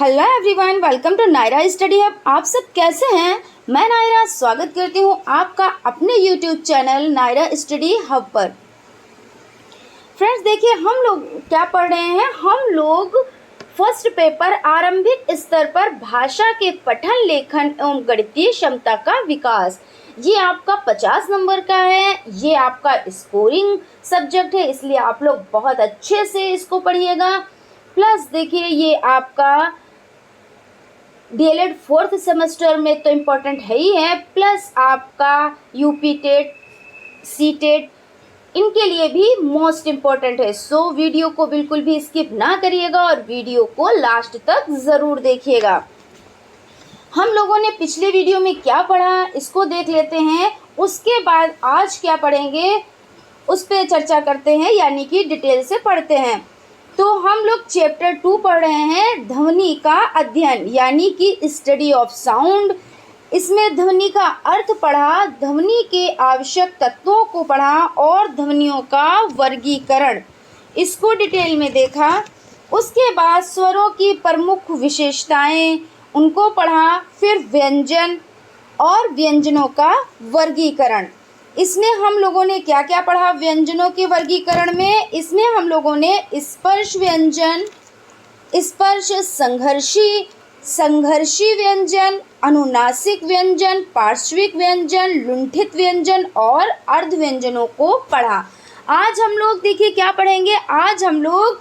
Hello everyone, welcome to Naira study hub. आप सब कैसे हैं? मैं नायरा स्वागत करती हूं आपका अपने YouTube channel Naira study hub पर। फ्रेंड्स देखिए, हम लोग क्या पढ़ रहे हैं। हम लोग फर्स्ट पेपर आरंभिक स्तर पर भाषा के पठन लेखन एवं गणितीय क्षमता का विकास, ये आपका 50 नंबर का है। ये आपका स्कोरिंग सब्जेक्ट है, इसलिए आप लोग बहुत अच्छे से इसको पढ़िएगा। प्लस देखिए, ये आपका डीएलएड फोर्थ सेमेस्टर में तो इम्पोर्टेंट है ही है, प्लस आपका यूपी टेट, सी टेट, इनके लिए भी मोस्ट इम्पोर्टेंट है। सो वीडियो को बिल्कुल भी स्किप ना करिएगा और वीडियो को लास्ट तक ज़रूर देखिएगा। हम लोगों ने पिछले वीडियो में क्या पढ़ा इसको देख लेते हैं, उसके बाद आज क्या पढ़ेंगे उस पर चर्चा करते हैं, यानी कि डिटेल से पढ़ते हैं। तो हम लोग चैप्टर 2 पढ़ रहे हैं, ध्वनि का अध्ययन यानी कि स्टडी ऑफ साउंड। इसमें ध्वनि का अर्थ पढ़ा, ध्वनि के आवश्यक तत्वों को पढ़ा और ध्वनियों का वर्गीकरण, इसको डिटेल में देखा। उसके बाद स्वरों की प्रमुख विशेषताएं, उनको पढ़ा। फिर व्यंजन और व्यंजनों का वर्गीकरण। इसमें हम लोगों ने क्या क्या पढ़ा व्यंजनों के वर्गीकरण में? इसमें हम लोगों ने स्पर्श व्यंजन, स्पर्श संघर्षी, संघर्षी व्यंजन, अनुनासिक व्यंजन, पार्श्विक व्यंजन, लुंठित व्यंजन और अर्ध व्यंजनों को पढ़ा। आज हम लोग देखिए क्या पढ़ेंगे, आज हम लोग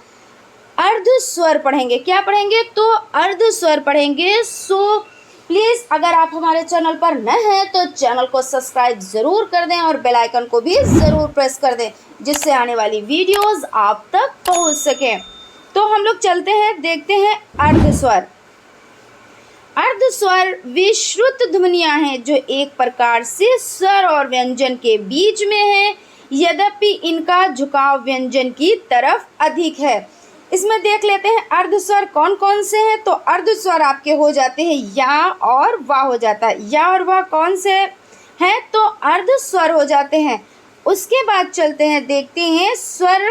अर्ध स्वर पढ़ेंगे। क्या पढ़ेंगे? तो अर्ध स्वर पढ़ेंगे। सो प्लीज़ अगर आप हमारे चैनल पर नए हैं तो चैनल को सब्सक्राइब ज़रूर कर दें और बेल आइकन को भी ज़रूर प्रेस कर दें, जिससे आने वाली वीडियोस आप तक पहुंच सकें। तो हम लोग चलते हैं, देखते हैं अर्धस्वर। अर्धस्वर वे श्रुत ध्वनियाँ हैं जो एक प्रकार से स्वर और व्यंजन के बीच में हैं, यद्यपि इनका झुकाव व्यंजन की तरफ अधिक है। इसमें देख लेते हैं अर्धस्वर कौन कौन से हैं। तो अर्धस्वर आपके हो जाते हैं या और वाह हो जाता है। या और वाह कौन से हैं? तो अर्धस्वर हो जाते हैं। उसके बाद चलते हैं, देखते हैं स्वर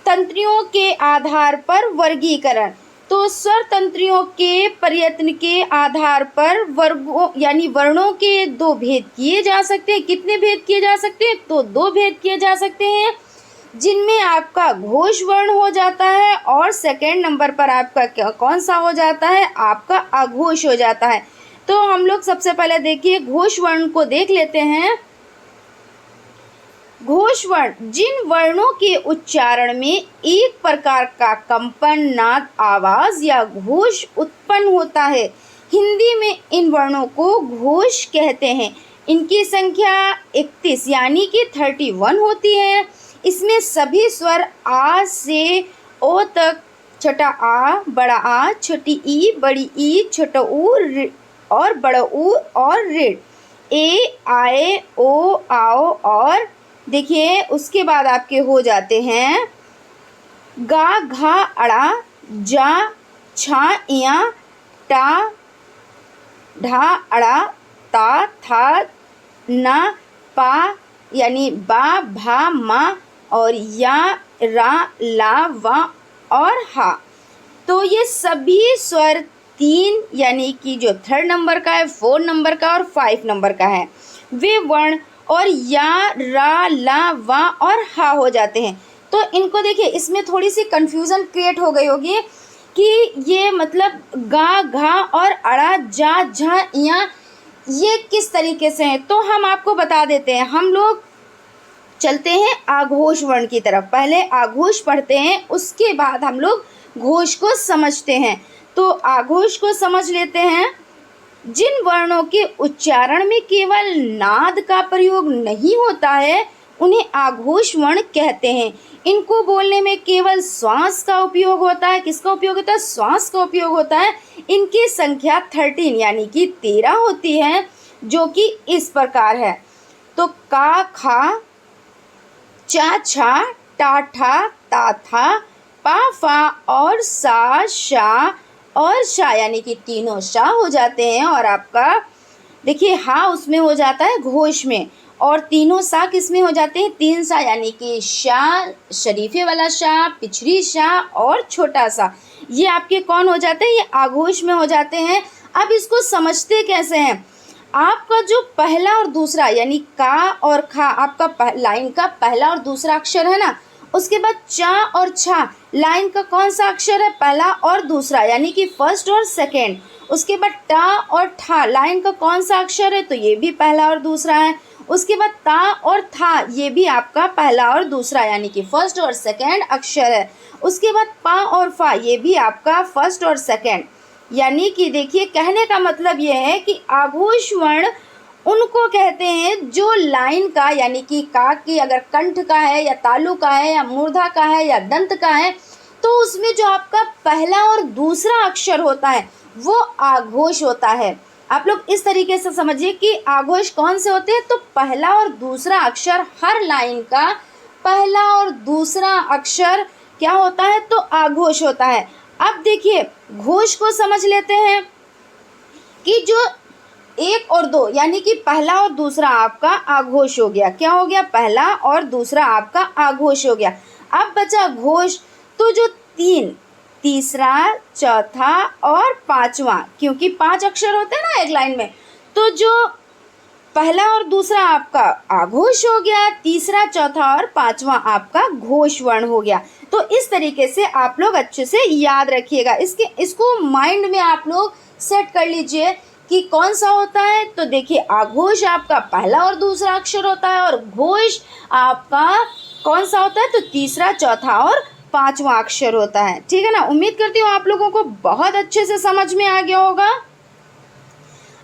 तंत्रियों के आधार पर वर्गीकरण। तो स्वर तंत्रियों के प्रयत्न के आधार पर वर्गों यानी वर्णों के दो भेद किए जा सकते हैं। कितने भेद किए जा सकते हैं? तो दो भेद किए जा सकते हैं, जिनमें आपका घोष वर्ण हो जाता है और सेकंड नंबर पर आपका कौन सा हो जाता है? आपका अघोष हो जाता है। तो हम लोग सबसे पहले देखिए घोष वर्ण को देख लेते हैं। घोष वर्ण जिन वर्णों के उच्चारण में एक प्रकार का कंपन, नाद, आवाज या घोष उत्पन्न होता है, हिंदी में इन वर्णों को घोष कहते हैं। इनकी संख्या 31 यानी कि 31 होती है। इसमें सभी स्वर आ से ओ तक, छोटा आ, बड़ा आ, छोटी ई, बड़ी ई, छोटा ऊ और बड़ा ऊ और ऋ, ए, आए, ओ, आओ और देखिए उसके बाद आपके हो जाते हैं गा, घा, अड़ा, जा, छा, इया, टा, ढा, अड़ा, ता, था, ना, पा यानी बा, भा, मा और या, रा, ला, वा और हा। तो ये सभी स्वर 3 यानी कि जो 3rd नंबर का है, 4 नंबर का और 5 नंबर का है, वे वर्ण और या, रा, ला, वा और हा हो जाते हैं। तो इनको देखिए, इसमें थोड़ी सी कंफ्यूजन क्रिएट हो गई होगी कि ये मतलब गा, घा और अड़ा, जा, झा, इया ये किस तरीके से हैं। तो हम आपको बता देते हैं। हम लोग चलते हैं आघोष वर्ण की तरफ। पहले आघोष पढ़ते हैं, उसके बाद हम लोग घोष को समझते हैं। तो आघोष को समझ लेते हैं। जिन वर्णों के उच्चारण में केवल नाद का प्रयोग नहीं होता है, उन्हें आघोष वर्ण कहते हैं। इनको बोलने में केवल श्वास का उपयोग होता है। किसका उपयोग होता है? श्वास का उपयोग होता है। इनकी संख्या 13 यानी कि 13 होती है, जो कि इस प्रकार है। तो का, खा, चा, छा, टा, ठा, ता, था, पा, फा और सा, शा और शा यानी कि तीनों शा हो जाते हैं। और आपका देखिए हा उसमें हो जाता है घोष में। और तीनों सा किस में हो जाते हैं, 3 सा, यानी कि शा, शरीफे वाला शा, पिछड़ी शा और छोटा सा, ये आपके कौन हो जाते हैं, ये आघोष में हो जाते हैं। अब इसको समझते कैसे हैं, आपका जो पहला और दूसरा यानी का और खा, आपका लाइन का पहला और दूसरा अक्षर है ना, उसके बाद चा और छा लाइन का कौन सा अक्षर है, पहला और दूसरा, यानी कि फर्स्ट और सेकेंड। उसके बाद टा और ठा लाइन का कौन सा अक्षर है, तो ये भी पहला और दूसरा है। उसके बाद ता और था ये भी आपका पहला और दूसरा यानी कि फर्स्ट और सेकेंड अक्षर है। उसके बाद पा और फा ये भी आपका फर्स्ट और सेकेंड, यानी कि देखिए कहने का मतलब ये है कि आघोष वर्ण उनको कहते हैं जो लाइन का यानी कि का की अगर कंठ का है या तालु का है या मूर्धा का है या दंत का है, तो उसमें जो आपका पहला और दूसरा अक्षर होता है वो आघोष होता है। आप लोग इस तरीके से समझिए कि आघोष कौन से होते हैं, तो पहला और दूसरा अक्षर, हर लाइन का पहला और दूसरा अक्षर क्या होता है, तो आघोष होता है। अब देखिए घोष को समझ लेते हैं कि जो 1 और 2 यानी कि पहला और दूसरा आपका आघोष हो गया, क्या हो गया, पहला और दूसरा आपका आघोष हो गया। अब बचा घोष, तो जो 3, तीसरा, चौथा और पांचवा, क्योंकि 5 अक्षर होते हैं ना एक लाइन में, तो जो पहला और दूसरा आपका आघोष हो गया, तीसरा, चौथा और पांचवा आपका घोष वर्ण हो गया। तो इस तरीके से आप लोग अच्छे से याद रखिएगा, इसको माइंड में आप लोग सेट कर लीजिए कि कौन सा होता है। तो देखिए आघोष आपका पहला और दूसरा अक्षर होता है और घोष आपका कौन सा होता है, तो तीसरा, चौथा और पांचवा अक्षर होता है। ठीक है ना, उम्मीद करती हूँ आप लोगों को बहुत अच्छे से समझ में आ गया होगा।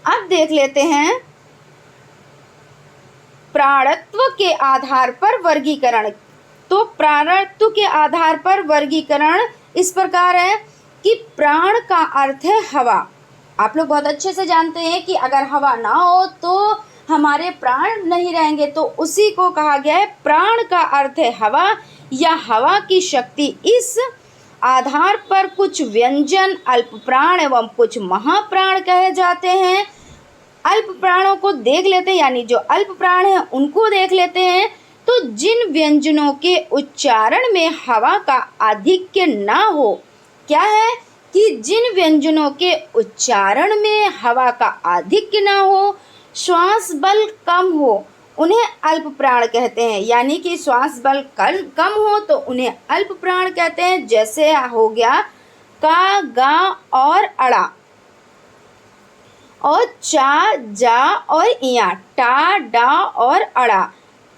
अब देख लेते हैं प्राणत्व के आधार पर वर्गीकरण। तो प्राणत्व के आधार पर वर्गीकरण इस प्रकार है कि प्राण का अर्थ है हवा। आप लोग बहुत अच्छे से जानते हैं कि अगर हवा ना हो तो हमारे प्राण नहीं रहेंगे, तो उसी को कहा गया है प्राण का अर्थ है हवा या हवा की शक्ति। इस आधार पर कुछ व्यंजन अल्प प्राण एवं कुछ महाप्राण कहे जाते हैं। अल्प प्राणों को देख लेते हैं, यानी जो अल्प प्राण हैं उनको देख लेते हैं। तो जिन व्यंजनों के उच्चारण में हवा का आधिक्य ना हो, क्या है कि जिन व्यंजनों के उच्चारण में हवा का आधिक्य ना हो, श्वास बल कम हो, उन्हें अल्प प्राण कहते हैं। यानी कि श्वास बल कम हो तो उन्हें अल्प प्राण कहते हैं। जैसे हो गया का, गा और अड़ा, और चा, जा और इया, टा, डा और अड़ा,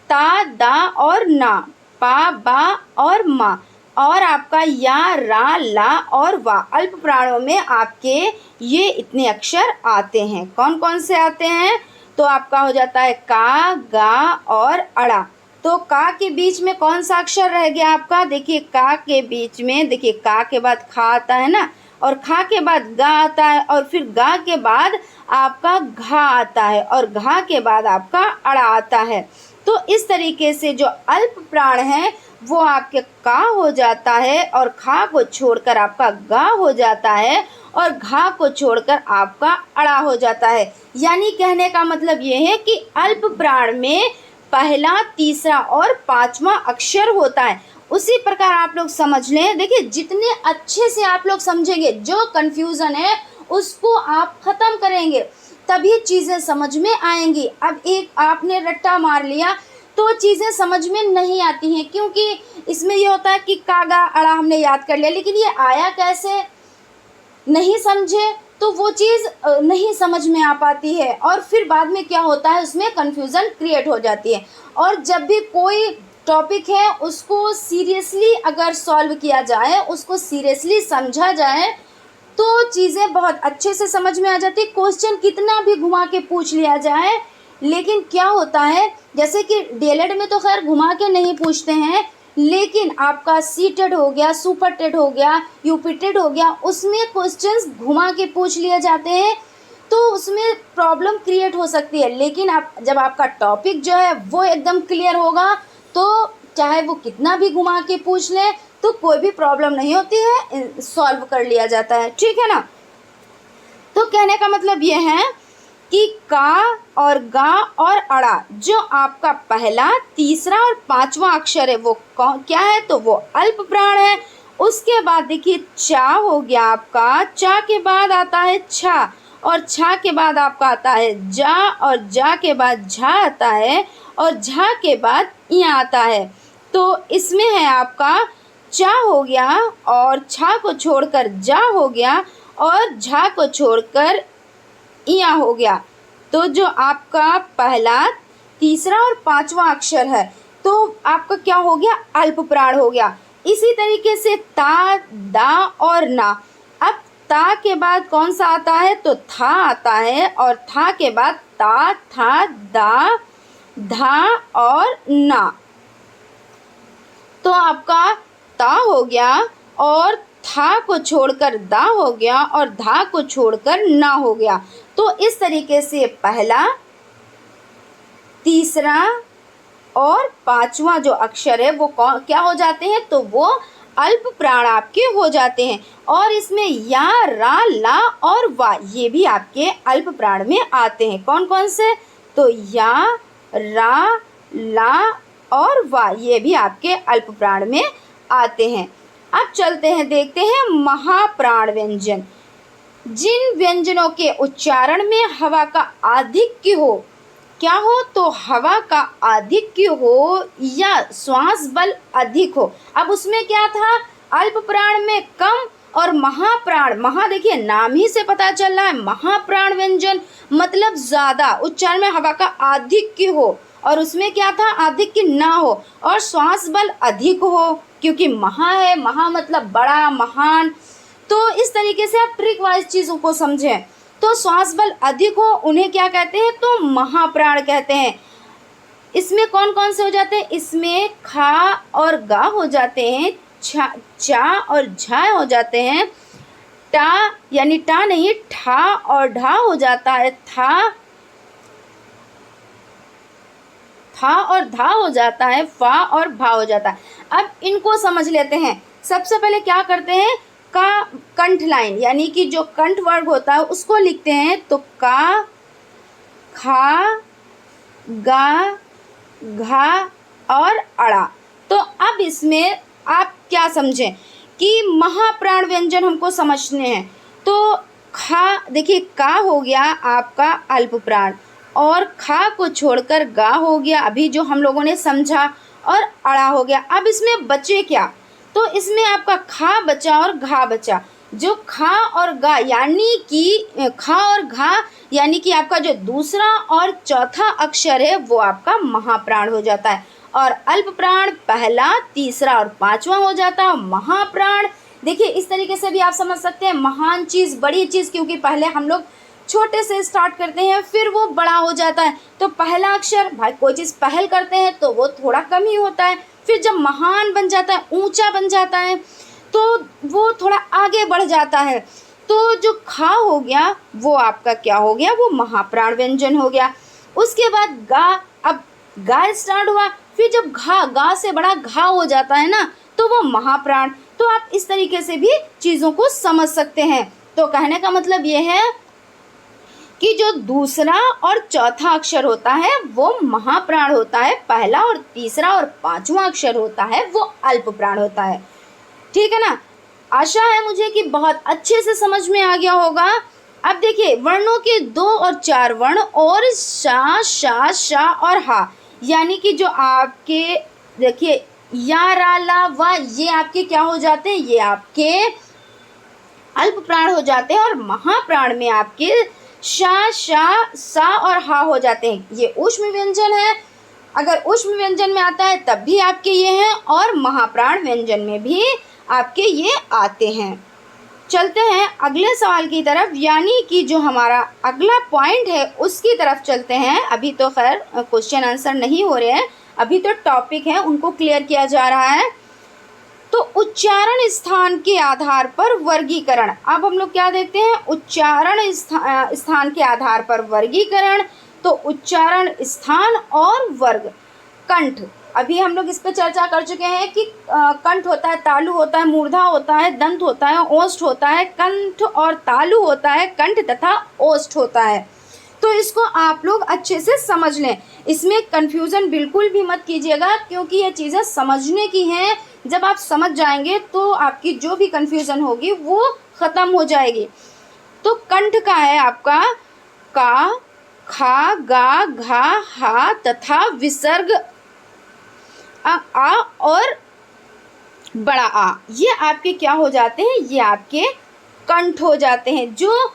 ता, दा और ना, पा, बा और मा, और आपका या, रा, ला और वा। अल्प प्राणों में आपके ये इतने अक्षर आते हैं। कौन कौन से आते हैं, तो आपका हो जाता है का, गा और अड़ा। तो का के बीच में कौन सा अक्षर रह गया आपका, देखिए का के बीच में, देखिए का के बाद खा आता है ना, और खा के बाद गा आता है, और फिर गा के बाद आपका घा आता है, और घा के बाद आपका अड़ा आता है। तो इस तरीके से जो अल्प प्राण है वो आपके का हो जाता है, और खा को छोड़कर आपका गा हो जाता है, और घा को छोड़कर आपका अड़ा हो जाता है। यानी कहने का मतलब ये है कि अल्प प्राण में पहला, तीसरा और पांचवा अक्षर होता है। उसी प्रकार आप लोग समझ लें, देखिए जितने अच्छे से आप लोग समझेंगे, जो कन्फ्यूज़न है उसको आप ख़त्म करेंगे, तभी चीज़ें समझ में आएंगी। अब एक आपने रट्टा मार लिया तो चीज़ें समझ में नहीं आती हैं, क्योंकि इसमें ये होता है कि कागा अड़ा हमने याद कर लिया, लेकिन ये आया कैसे नहीं समझे तो वो चीज़ नहीं समझ में आ पाती है, और फिर बाद में क्या होता है उसमें कन्फ्यूज़न क्रिएट हो जाती है। और जब भी कोई टॉपिक है उसको सीरियसली अगर सॉल्व किया जाए, उसको सीरियसली समझा जाए, तो चीज़ें बहुत अच्छे से समझ में आ जाती है। क्वेश्चन कितना भी घुमा के पूछ लिया जाए, लेकिन क्या होता है, जैसे कि डीएलएड में तो खैर घुमा के नहीं पूछते हैं, लेकिन आपका सीटेड हो गया, सुपर टेड हो गया, यूपी टेड हो गया, उसमें क्वेश्चंस घुमा के पूछ लिए जाते हैं, तो उसमें प्रॉब्लम क्रिएट हो सकती है। लेकिन आप जब आपका टॉपिक जो है वो एकदम क्लियर होगा, तो चाहे वो कितना भी घुमा के पूछ लें तो कोई भी प्रॉब्लम नहीं होती है, सॉल्व कर लिया जाता है। ठीक है ना, तो कहने का मतलब ये है कि का और गा और अड़ा जो आपका पहला, तीसरा और पांचवा अक्षर है वो क्या है, तो वो अल्प प्राण है। उसके बाद देखिए चा हो गया आपका, चा के बाद आता है छा, और छा के बाद आपका आता है जा, और जा के बाद झा आता है, और झा के बाद या आता है। तो इसमें है आपका चा हो गया, और छा को छोड़कर जा हो गया, और झा को छोड़कर इया हो गया। तो जो आपका पहला, तीसरा और पांचवा अक्षर है तो आपका क्या हो गया, अल्प प्राण हो गया। इसी तरीके से ता, दा और ना। अब ता के बाद कौन सा आता है, तो था आता है, और था के बाद ता, था, दा, धा और ना। तो आपका ता हो गया, और था को छोड़कर दा हो गया, और धा को छोड़कर ना हो गया। तो इस तरीके से पहला, तीसरा और पांचवा जो अक्षर है वो क्या हो जाते हैं, तो वो अल्प प्राण आपके हो जाते हैं। और इसमें या, रा, ला और वा ये भी आपके अल्प प्राण में आते हैं। कौन कौन से, तो या, रा, ला और वा ये भी आपके अल्प प्राण में आते हैं। अब चलते हैं, देखते हैं महाप्राण व्यंजन। जिन व्यंजनों के उच्चारण में हवा का आधिक्य हो, क्या हो, तो हवा का आधिक्य हो या श्वास बल अधिक हो। अब उसमें क्या था, अल्प प्राण में कम और महाप्राण, महा देखिए नाम ही से पता चल रहा है, महाप्राण व्यंजन मतलब ज़्यादा, उच्चारण में हवा का आधिक्य हो, और उसमें क्या था, आधिक्य ना हो, और श्वास बल अधिक हो, क्योंकि महा है, महा मतलब बड़ा, महान। तो इस तरीके से आप ट्रिक वाइज चीज़ों को समझें। तो श्वास बल अधिक हो उन्हें क्या कहते हैं, तो महाप्राण कहते हैं। इसमें कौन कौन से हो जाते हैं, इसमें खा और गा हो जाते हैं, चा और झा हो जाते हैं, टा यानी टा नहीं, ठा और ढा हो जाता है, था और धा हो जाता है, फा और भा हो जाता है। अब इनको समझ लेते हैं। सबसे पहले क्या करते हैं, का कंठ लाइन यानी कि जो कंठ वर्ग होता है उसको लिखते हैं। तो का, खा, गा, घा और अड़ा। तो अब इसमें आप क्या समझें कि महाप्राण व्यंजन हमको समझने हैं। तो खा देखिए, का हो गया आपका अल्प प्राण, और खा को छोड़कर गा हो गया अभी जो हम लोगों ने समझा, और अड़ा हो गया। अब इसमें बचे क्या, तो इसमें आपका खा बचा और घा बचा। जो खा और गा यानी कि खा और घा यानी कि आपका जो दूसरा और चौथा अक्षर है वो आपका महाप्राण हो जाता है, और अल्प प्राण पहला, तीसरा और पांचवा हो जाता है। महाप्राण देखिए इस तरीके से भी आप समझ सकते हैं, महान चीज़, बड़ी चीज़, क्योंकि पहले हम लोग छोटे से स्टार्ट करते हैं फिर वो बड़ा हो जाता है। तो पहला अक्षर भाई कोई चीज़ पहल करते हैं तो वो थोड़ा कम ही होता है, फिर जब महान बन जाता है, ऊंचा बन जाता है, तो वो थोड़ा आगे बढ़ जाता है। तो जो खा हो गया वो आपका क्या हो गया, वो महाप्राण व्यंजन हो गया। उसके बाद गा, अब गा स्टार्ट हुआ, फिर जब गा से बड़ा घा हो जाता है ना तो वो महाप्राण। तो आप इस तरीके से भी चीज़ों को समझ सकते हैं। तो कहने का मतलब ये है कि जो दूसरा और चौथा अक्षर होता है वो महाप्राण होता है, पहला और तीसरा और पांचवा अक्षर होता है वो अल्प प्राण होता है। ठीक है ना, आशा है मुझे कि बहुत अच्छे से समझ में आ गया होगा। अब देखिए वर्णों के 2 और 4 वर्ण और शा, शा, शा और हा, यानी कि जो आपके देखिए या, रा, ला, वा ये आपके क्या हो जाते हैं, ये आपके अल्प प्राण हो जाते हैं, और महाप्राण में आपके शा, शा, सा और हा हो जाते हैं। ये ऊष्म व्यंजन है, अगर ऊष्म व्यंजन में आता है तब भी आपके ये हैं, और महाप्राण व्यंजन में भी आपके ये आते हैं। चलते हैं अगले सवाल की तरफ, यानी कि जो हमारा अगला पॉइंट है उसकी तरफ चलते हैं। अभी तो खैर क्वेश्चन आंसर नहीं हो रहे हैं, अभी तो टॉपिक है उनको क्लियर किया जा रहा है। तो उच्चारण स्थान के आधार पर वर्गीकरण, अब हम लोग क्या देखते हैं, उच्चारण स्थान के आधार पर वर्गीकरण। तो उच्चारण स्थान और वर्ग। कंठ, अभी हम लोग इस पर चर्चा कर चुके हैं कि कंठ होता है, तालु होता है, मूर्धा होता है, दंत होता है, ओष्ठ होता है। कंठ और तालु होता है, कंठ तथा ओष्ठ होता है। तो इसको आप लोग अच्छे से समझ लें, इसमें कन्फ्यूज़न बिल्कुल भी मत कीजिएगा, क्योंकि ये चीज़ें समझने की हैं। जब आप समझ जाएंगे तो आपकी जो भी कन्फ्यूज़न होगी वो ख़त्म हो जाएगी। तो कंठ का है आपका का, खा, गा, घा, हा तथा विसर्ग आ और बड़ा आ, ये आपके क्या हो जाते हैं, ये आपके कंठ हो जाते हैं। जो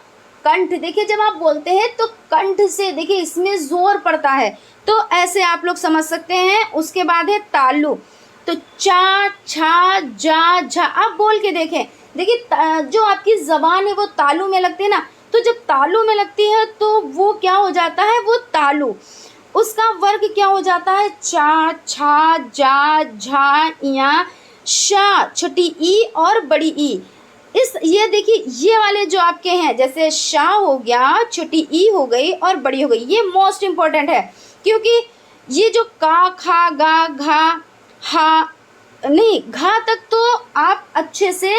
कंठ देखिए, जब आप बोलते हैं तो कंठ से देखिए इसमें जोर पड़ता है, तो ऐसे आप लोग समझ सकते हैं। उसके बाद है तालु, तो चा, छा, जा, झा। आप बोल के देखें, देखिए जो आपकी जबान है वो तालु में लगती है ना, तो जब तालु में लगती है तो वो क्या हो जाता है, वो तालु। उसका वर्ग क्या हो जाता है, चा, छा, जा, झा, या, शा, छोटी ई और बड़ी ई। इस ये देखिए, ये वाले जो आपके हैं, जैसे शा हो गया, छोटी ई हो गई और बड़ी हो गई, ये मोस्ट इम्पोर्टेंट है, क्योंकि ये जो का, खा, गा, घा, हा, नहीं, घा तक तो आप अच्छे से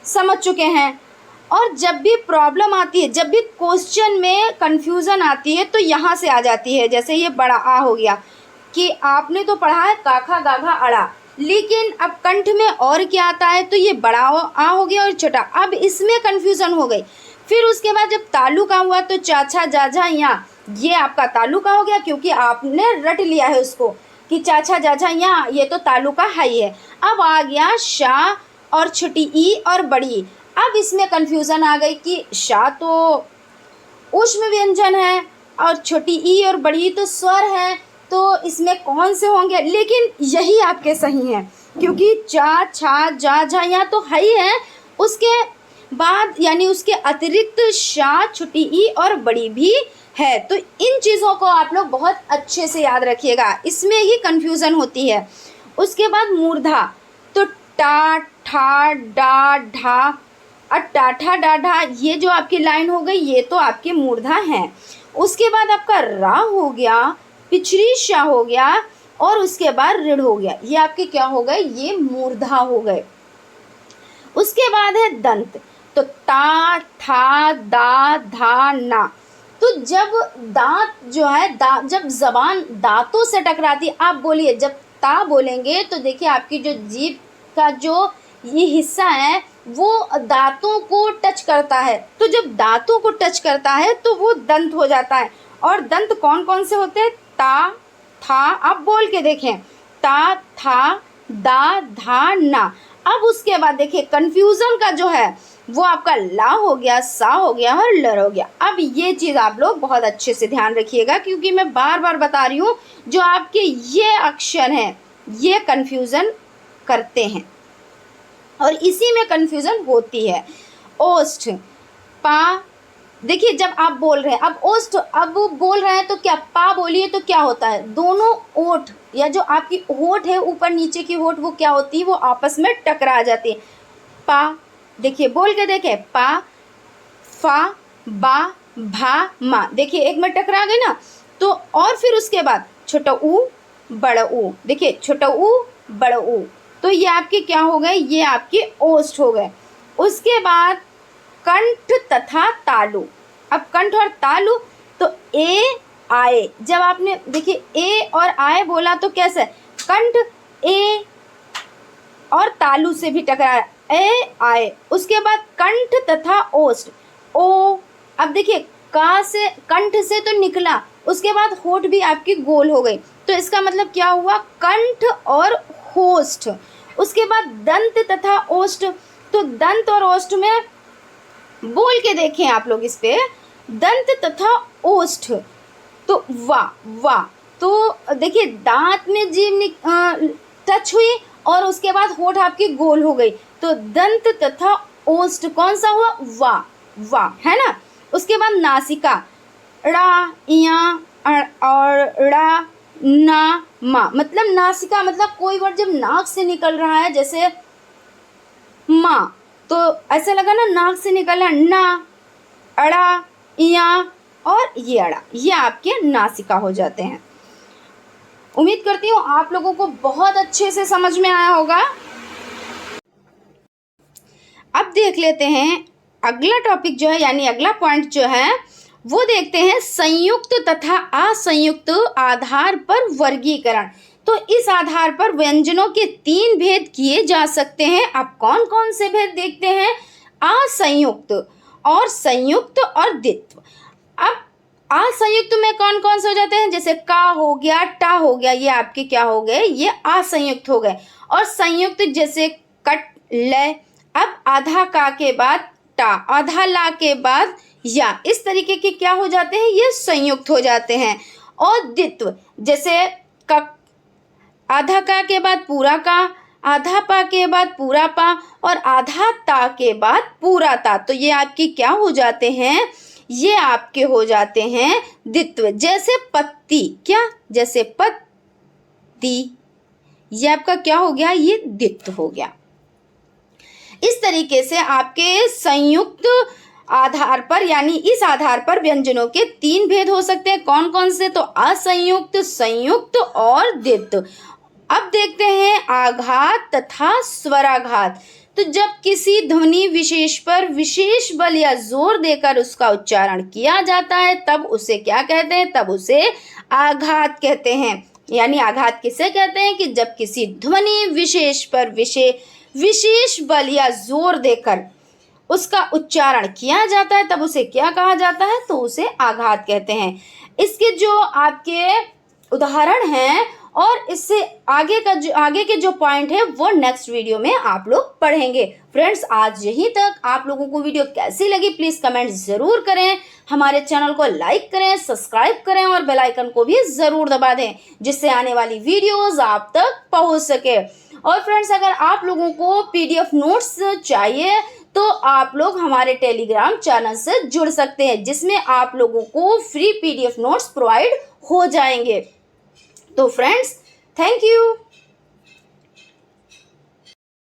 समझ चुके हैं। और जब भी प्रॉब्लम आती है, जब भी क्वेश्चन में कंफ्यूजन आती है, तो यहाँ से आ जाती है। जैसे ये बड़ा आ हो गया, कि आपने तो पढ़ा है काखा गाघा अड़ा, लेकिन अब कंठ में और क्या आता है, तो ये बड़ा आ हो गया और छोटा, अब इसमें कंफ्यूजन हो गई। फिर उसके बाद जब तालु का हुआ तो चाचा, जाझा, या, ये आपका तालु का हो गया, क्योंकि आपने रट लिया है उसको कि चाचा, जाझा, या, ये तो तालु का हाई है। अब आ गया शा और छोटी ई और बड़ी ई। अब इसमें कंफ्यूजन आ गई कि शा तो ऊष्म व्यंजन है और छोटी ई और बड़ी ई तो स्वर है, तो इसमें कौन से होंगे, लेकिन यही आपके सही हैं, क्योंकि चा, छा, जा, झा यहाँ तो है ही है। उसके बाद यानी उसके अतिरिक्त शा, छोटी ई और बड़ी भी है। तो इन चीज़ों को आप लोग बहुत अच्छे से याद रखिएगा, इसमें ही कन्फ्यूज़न होती है। उसके बाद मूर्धा, तो टा, ठा, डा, ढा, टाठा, डाढ़ा, ये जो आपकी लाइन हो गई, ये तो आपके मूर्धा हैं। उसके बाद आपका रा हो गया, पिछड़ी शा हो गया और उसके बाद ऋढ़ हो गया, ये आपके क्या हो गए, ये मूर्धा हो गए। उसके बाद है दंत, तो ता, था, दा, धा, ना। तो जब दांत जो है, जब जबान दांतों से टकराती, आप बोलिए, जब ता बोलेंगे तो देखिए आपकी जो जीभ का जो ये हिस्सा है वो दांतों को टच करता है, तो जब दांतों को टच करता है तो वो दंत हो जाता है। और दंत कौन कौन से होते हैं, ता, था, आप बोल के देखें, ता, था, दा, धा, ना। अब उसके बाद देखिए कंफ्यूजन का जो है वो आपका ला हो गया, सा हो गया और लर हो गया। अब ये चीज़ आप लोग बहुत अच्छे से ध्यान रखिएगा, क्योंकि मैं बार बार बता रही हूँ, जो आपके ये अक्षर हैं ये कंफ्यूजन करते हैं और इसी में कंफ्यूजन होती है। ओष्ठ, पा, देखिए जब आप बोल रहे हैं, अब ओष्ठ, अब बोल रहे हैं तो क्या पा बोलिए तो क्या होता है, दोनों ओठ या जो आपकी होठ है ऊपर नीचे की होठ, वो क्या होती है, वो आपस में टकरा जाती है। पा, देखिए बोल के देखें, पा, फा, बा, भा, मा, देखिए एक में टकरा गई ना। तो और फिर उसके बाद छोटा ऊ, बड़ा ऊ, देखिए छोटा ऊ, बड़ा ऊ, तो ये आपके क्या हो गए, ये आपके ओष्ठ हो गए। उसके बाद कंठ तथा तालु, अब कंठ और तालु, तो ए आए, जब आपने देखिए ए और आए बोला तो कैसे, कंठ ए और तालु से भी टकराया, ए आए। उसके बाद कंठ तथा ओष्ठ, ओ, अब देखिए का से, कंठ से तो निकला, उसके बाद होठ भी आपकी गोल हो गई, तो इसका मतलब क्या हुआ, कंठ और होष्ठ। उसके बाद दंत तथा ओष्ठ, तो दंत और ओष्ठ में बोल के देखें आप लोग इस पे, दंत तथा ओष्ठ, तो वा, तो देखिए दांत में जीभ टच हुई और उसके बाद होठ आपकी गोल हो गई, तो दंत तथा ओष्ठ कौन सा हुआ, वा, है ना। उसके बाद नासिका, ड़ा, या और ड़ा, ना, मा, मतलब नासिका मतलब कोई वर्ड जब नाक से निकल रहा है, जैसे माँ, तो ऐसा लगा ना नाक से निकला, ना, अड़ा, या और ये अड़ा, ये आपके नासिका हो जाते हैं। उम्मीद करती हूँ आप लोगों को बहुत अच्छे से समझ में आया होगा। अब देख लेते हैं अगला टॉपिक जो है, यानी अगला पॉइंट जो है वो देखते हैं संयुक्त तथा असंयुक्त आधार पर वर्गीकरण। तो इस आधार पर व्यंजनों के 3 भेद किए जा सकते हैं। अब कौन कौन से भेद देखते हैं? असंयुक्त और संयुक्त और द्वित्व। अब असंयुक्त में कौन कौन से हो जाते हैं? जैसे का हो गया, टा हो गया, ये आपके क्या हो गए? ये असंयुक्त हो गए। और संयुक्त जैसे कट, लय। अब आधा का के बाद टा, आधा ला के बाद या, इस तरीके के क्या हो जाते हैं? ये संयुक्त हो जाते हैं। और द्वित्व जैसे क, आधा का के बाद पूरा का, आधा पा के बाद पूरा पा और आधा ता के बाद पूरा ता। तो ये आपकी क्या हो जाते हैं? ये आपके हो जाते हैं द्वित्व। जैसे पत्ती, क्या? जैसे पत्ती, ये आपका क्या हो गया? ये द्वित्व हो गया। इस तरीके से आपके संयुक्त आधार पर यानी इस आधार पर व्यंजनों के 3 भेद हो सकते हैं। कौन कौन से? तो असंयुक्त, संयुक्त और द्वित्व। अब देखते हैं आघात तथा स्वराघात। तो जब किसी ध्वनि विशेष पर विशेष बल या जोर देकर उसका उच्चारण किया जाता है तब उसे क्या कहते हैं? तब उसे आघात कहते हैं। यानी आघात किसे कहते हैं? कि जब किसी ध्वनि विशेष पर विशेष बल या जोर देकर उसका उच्चारण किया जाता है तब उसे क्या कहा जाता है? तो उसे आघात कहते हैं। इसके जो आपके उदाहरण हैं और इससे आगे के जो पॉइंट है वो नेक्स्ट वीडियो में आप लोग पढ़ेंगे। फ्रेंड्स, आज यहीं तक। आप लोगों को वीडियो कैसी लगी प्लीज़ कमेंट ज़रूर करें। हमारे चैनल को लाइक करें, सब्सक्राइब करें और बेल आइकन को भी ज़रूर दबा दें जिससे आने वाली वीडियोस आप तक पहुंच सके। और फ्रेंड्स, अगर आप लोगों को PDF नोट्स चाहिए तो आप लोग हमारे टेलीग्राम चैनल से जुड़ सकते हैं जिसमें आप लोगों को फ्री PDF नोट्स प्रोवाइड हो जाएंगे। तो फ्रेंड्स, थैंक यू।